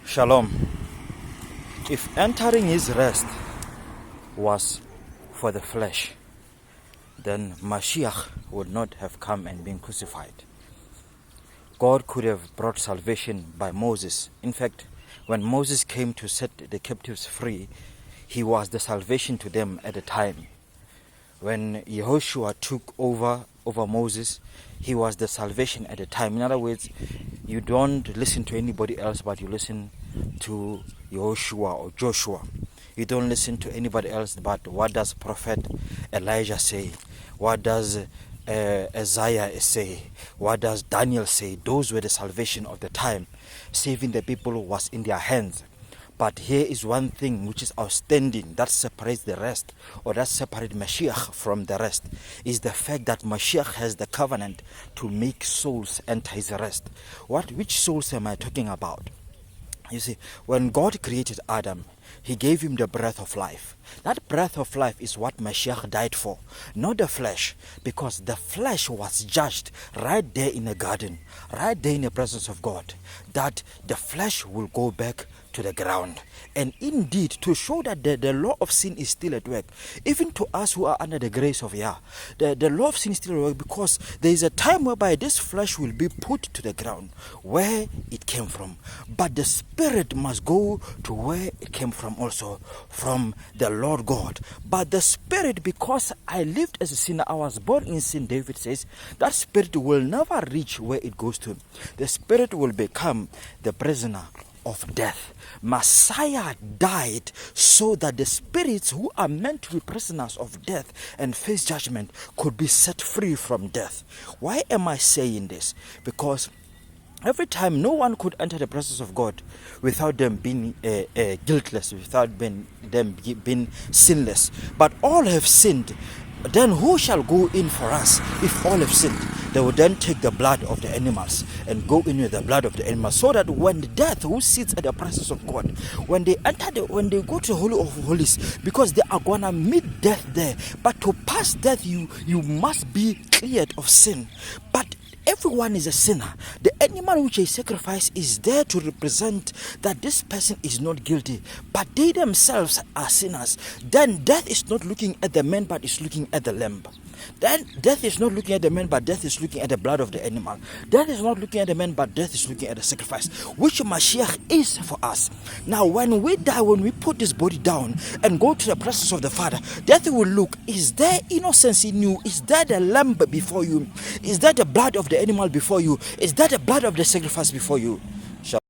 Shalom. If entering his rest was for the flesh, then Mashiach would not have come and been crucified. God could have brought salvation by Moses. In fact, when Moses came to set the captives free, he was the salvation to them at the time. When Yehoshua took over Moses, he was the salvation at the time. In other words, you don't listen to anybody else, but you listen to Yehoshua or Joshua. You don't listen to anybody else, but what does Prophet Elijah say? What does Isaiah say? What does Daniel say? Those were the salvation of the time. Saving the people was in their hands. But here is one thing which is outstanding, that separates the rest, or that separates Mashiach from the rest, is the fact that Mashiach has the covenant to make souls enter his rest. Which souls am I talking about? You see, when God created Adam, he gave him the breath of life. That breath of life is what Mashiach died for, not the flesh, because the flesh was judged right there in the garden, right there in the presence of God, that the flesh will go back to the ground. And indeed, to show that the law of sin is still at work, even to us who are under the grace of Yah, the law of sin is still at work, because there is a time whereby this flesh will be put to the ground where it came from. But the spirit must go to where it came from also, from the Lord God. But the spirit, because I lived as a sinner, I was born in sin, David says, that spirit will never reach where it goes to. The spirit will become the prisoner of death. Messiah died so that the spirits who are meant to be prisoners of death and face judgment could be set free from death. Why am I saying this? Because every time no one could enter the presence of God without them being guiltless, without them being sinless. But all have sinned. Then who shall go in for us if all have sinned? They will then take the blood of the animals and go in with the blood of the animals, so that when the death who sits at the presence of God, when they go to the Holy of Holies, because they are gonna meet death there. But to pass death, you must be cleared of sin. But everyone is a sinner. The animal which they sacrifice is there to represent that this person is not guilty, but they themselves are sinners. Then death is not looking at the man, but is looking at the lamb. Then death is not looking at the man, but death is looking at the blood of the animal. Death is not looking at the man, but death is looking at the sacrifice, which Mashiach is for us. Now when we die, when we put this body down and go to the presence of the Father, death will look, is there innocence in you? Is there the lamb before you? Is there the blood of the animal before you? Is there the blood of the sacrifice before you?